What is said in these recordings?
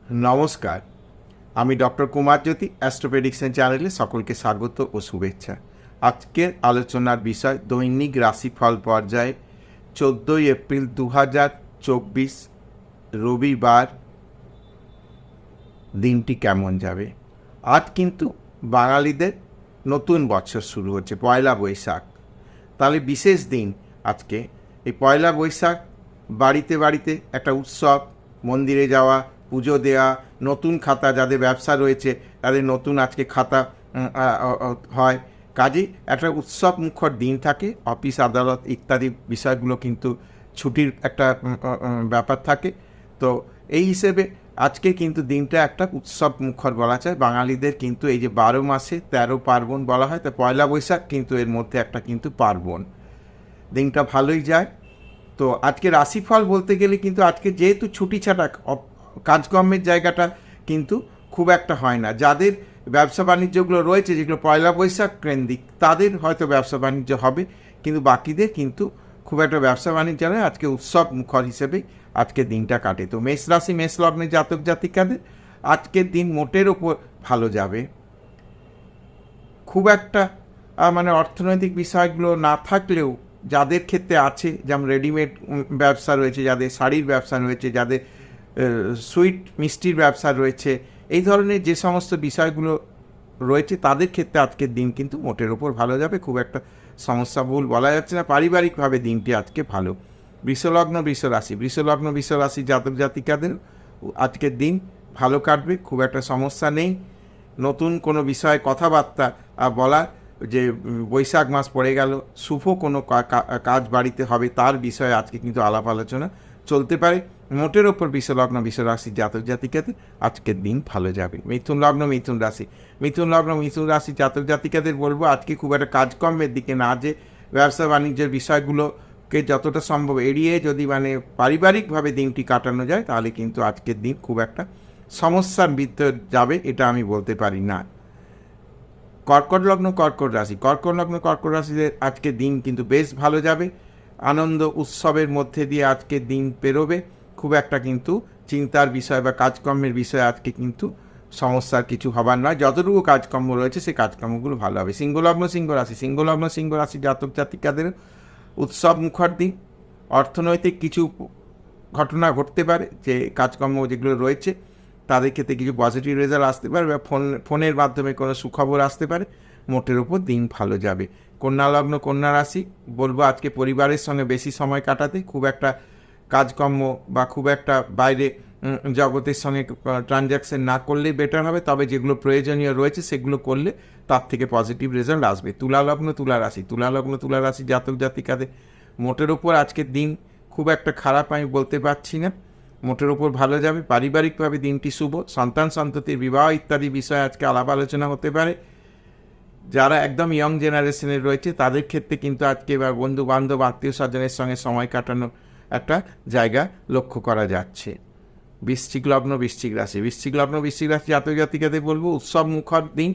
নমস্কার, আমি ডক্টর কুমারজ্যোতি অ্যাস্ট্রোপ্রেডিকশন চ্যানেলে সকলকে স্বাগত ও শুভেচ্ছা। আজকের আলোচনার বিষয় দৈনিক রাশিফল পর্যায়ে 14 এপ্রিল 2024 রবিবার দিনটি কেমন যাবে। আজ কিন্তু বাঙালিদের নতুন বছর শুরু হচ্ছে, পয়লা বৈশাখ। তাহলে বিশেষ দিন আজকে। এই পয়লা বৈশাখ বাড়িতে বাড়িতে একটা উৎসব, মন্দিরে যাওয়া, পুজো দেওয়া, নতুন খাতা, যাদের ব্যবসা রয়েছে তাদের নতুন আজকে খাতা হয়। কাজেই একটা উৎসব মুখর দিন থাকে। অফিস আদালত ইত্যাদি বিষয়গুলো কিন্তু ছুটির একটা ব্যাপার থাকে। তো এই হিসেবে আজকে কিন্তু দিনটা একটা উৎসব মুখর বলা যায়। বাঙালিদের কিন্তু এই যে 12 মাসে 13 পার্বণ বলা হয়, তো পয়লা বৈশাখ কিন্তু এর মধ্যে একটা কিন্তু পার্বণ। দিনটা ভালোই যায়। তো আজকে রাশিফল বলতে গেলে কিন্তু আজকে যেহেতু ছুটি ছাটা কাজকর্মের জায়গাটা কিন্তু খুব একটা হয় না। যাদের ব্যবসা বাণিজ্যগুলো রয়েছে, যেগুলো পয়লা বৈশাখ কেন্দ্রিক, তাদের হয়তো ব্যবসা বাণিজ্য হবে, কিন্তু বাকিদের কিন্তু খুব একটা ব্যবসা বাণিজ্য নয়। আজকে উৎসব মুখর হিসেবেই আজকের দিনটা কাটে। তো মেষ রাশি, মেষ লগ্নের জাতক জাতিকাদের আজকের দিন মোটের ওপর ভালো যাবে। খুব একটা মানে অর্থনৈতিক বিষয়গুলো না থাকলেও যাদের ক্ষেত্রে আছে, যেমন রেডিমেড ব্যবসা রয়েছে, যাদের শাড়ির ব্যবসা রয়েছে, যাদের সুইট মিষ্টির ব্যবসা রয়েছে, এই ধরনের যে সমস্ত বিষয়গুলো রয়েছে তাদের ক্ষেত্রে আজকের দিন কিন্তু মোটের ওপর ভালো যাবে। খুব একটা সমস্যাবহুল বলা যাচ্ছে না। পারিবারিকভাবে দিনটি আজকে ভালো। বৃষলগ্ন বৃষরাশি, বৃষলগ্ন বৃষরাশি জাতক জাতিকাদের আজকের দিন ভালো কাটবে, খুব একটা সমস্যা নেই। নতুন কোনো বিষয়ে কথাবার্তা বলার, যে বৈশাখ মাস পড়ে গেল, শুভ কোনো কাজ বাড়িতে হবে তার বিষয়ে আজকে কিন্তু আলাপ আলোচনা চলতে পারে। মোটের ওপর বৃষলগ্ন বৃষরাশি জাতক জাতিকাদের আজকের দিন ভালো যাবে। মিথুন লগ্ন মিথুন রাশি, মিথুন লগ্ন মিথুন রাশি জাতক জাতিকাদের বলবো আজকে খুব একটা কাজকর্মের দিকে না, যে ব্যবসা বাণিজ্যের বিষয়গুলোকে যতটা সম্ভব এড়িয়ে যদি মানে পারিবারিকভাবে দিনটি কাটানো যায়, তাহলে কিন্তু আজকের দিন খুব একটা সমস্যার ভিতর যাবে এটা আমি বলতে পারি না। কর্কট লগ্ন কর্কট রাশি, কর্কট লগ্ন কর্কট রাশিদের আজকে দিন কিন্তু বেশ ভালো যাবে। আনন্দ উৎসবের মধ্যে দিয়ে আজকে দিন পেরোবে। খুব একটা কিন্তু চিন্তার বিষয় বা কাজকর্মের বিষয়ে আজকে কিন্তু সমস্যার কিছু হবার নয়। যতটুকু কাজকর্ম রয়েছে সেই কাজকর্মগুলো ভালো হবে। সিংহলগ্ন সিংহ রাশি, সিংহলগ্ন সিংহ রাশি জাতক জাতিকাদের উৎসব মুখর দিন। অর্থনৈতিক কিছু ঘটনা ঘটতে পারে, যে কাজকর্ম যেগুলো রয়েছে তাদের ক্ষেত্রে কিছু পজিটিভ রেজাল্ট আসতে পারে, বা ফোনের মাধ্যমে কোনো সুখবর আসতে পারে। মোটের ওপর দিন ভালো যাবে। কন্যা লগ্ন কন্যা রাশি বলবো আজকে পরিবারের সঙ্গে বেশি সময় কাটাতে, খুব একটা কাজকর্ম বা খুব একটা বাইরে জগতের সঙ্গে ট্রানজ্যাকশন না করলেই বেটার হবে। তবে যেগুলো প্রয়োজনীয় রয়েছে সেগুলো করলে তার থেকে পজিটিভ রেজাল্ট আসবে। তুলা লগ্ন তুলা রাশি, তুলা লগ্ন তুলা রাশি জাতক জাতিকাদের মোটের ওপর আজকের দিন খুব একটা খারাপ আমি বলতে পারছি না, মোটের ওপর ভালো যাবে। পারিবারিকভাবে দিনটি শুভ। সন্তান সন্ততির বিবাহ ইত্যাদি বিষয়ে আজকে আলাপ আলোচনা হতে পারে। যারা একদম ইয়ং জেনারেশনের রয়েছে তাদের ক্ষেত্রে কিন্তু আজকে বা বন্ধু বান্ধব আত্মীয় স্বজনের সঙ্গে সময় কাটানোর একটা জায়গা লক্ষ্য করা যাচ্ছে। বৃশ্চিক লগ্ন বৃশ্চিক রাশি, বৃশ্চিক লগ্ন বৃশ্চিক রাশি জাতক জাতিকাদের বলবো উৎসব মুখর দিন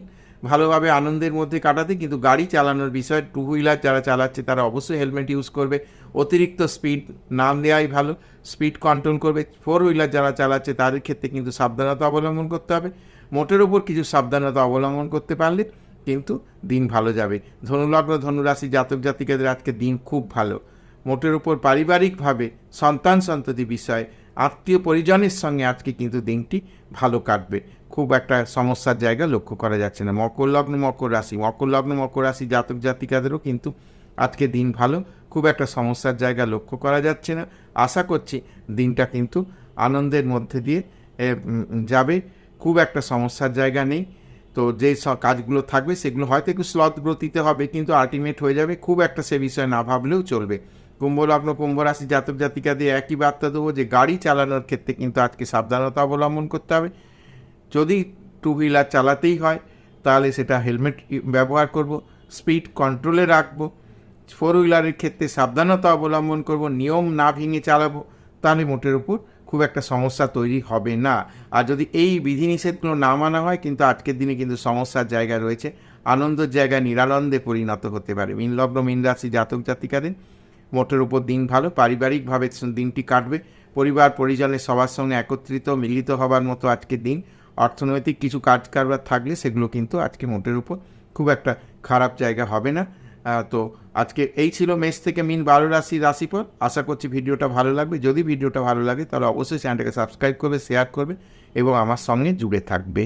ভালোভাবে আনন্দের মধ্যে কাটাতে, কিন্তু গাড়ি চালানোর বিষয় টু হুইলার যারা চালাচ্ছে তারা অবশ্যই হেলমেট ইউজ করবে। অতিরিক্ত স্পিড না দেওয়াই ভালো, স্পিড কন্ট্রোল করবে। ফোর হুইলার যারা চালাচ্ছে তাদের ক্ষেত্রে কিন্তু সাবধানতা অবলম্বন করতে হবে। মোটের ওপর কিছু সাবধানতা অবলম্বন করতে পারলে কিন্তু দিন ভালো যাবে। ধনুলগ্ন ধনুরাশি জাতক জাতিকাদের আজকে দিন খুব ভালো। মোটের ওপর পারিবারিকভাবে সন্তান সন্ততি বিষয়ে আত্মীয় পরিজনের সঙ্গে আজকে কিন্তু দিনটি ভালো কাটবে। খুব একটা সমস্যার জায়গা লক্ষ্য করা যাচ্ছে না। মকর লগ্ন মকর রাশি, মকর লগ্ন মকর রাশি জাতক জাতিকাদেরও কিন্তু আজকে দিন ভালো, খুব একটা সমস্যার জায়গা লক্ষ্য করা যাচ্ছে না। আশা করছি দিনটা কিন্তু আনন্দের মধ্যে দিয়ে যাবে, খুব একটা সমস্যার জায়গা নেই। তো যে কাজগুলো থাকবে সেগুলো হয়তো একটু স্লথ গতিতে হবে, কিন্তু আলটিমেট হয়ে যাবে। খুব একটা সে বিষয়ে না ভাবলেও চলবে। কুম্ভ লগ্ন কুম্ভ রাশি জাতক জাতিকা দিয়ে একই বার্তা দেবো, যে গাড়ি চালানোর ক্ষেত্রে কিন্তু আজকে সাবধানতা অবলম্বন করতে হবে। যদি টু হুইলার চালাতেই হয় তাহলে সেটা হেলমেট ব্যবহার করব, স্পিড কন্ট্রোলে রাখবো। ফোর হুইলারের ক্ষেত্রে সাবধানতা অবলম্বন করব, নিয়ম না ভেঙে চালাবো, তাহলে মোটের উপর খুব একটা সমস্যা তৈরি হবে না। আর যদি এই বিধিনিষেধগুলো না মানা হয়, কিন্তু আজকের দিনে কিন্তু সমস্যার জায়গা রয়েছে, আনন্দের জায়গায় নিরানন্দে পরিণত হতে পারে। মীন লগ্ন মীন রাশি জাতক জাতিকাদের মোটের উপর দিন ভালো, পারিবারিকভাবে দিনটি কাটবে। পরিবার পরিজনের সবার সঙ্গে একত্রিত মিলিত হবার মতো আজকের দিন। অর্থনৈতিক কিছু কাজ কারবার থাকলে সেগুলো কিন্তু আজকে মোটের উপর খুব একটা খারাপ জায়গা হবে না। তো আজকে এই ছিল মেষ থেকে মিন 12 রাশির রাশিফল। আশা করছি ভিডিওটা ভালো লাগবে। যদি ভিডিওটা ভালো লাগে তাহলে অবশ্যই চ্যানেলটাকে সাবস্ক্রাইব করবে, শেয়ার করবে এবং আমার সঙ্গে জুড়ে থাকবে।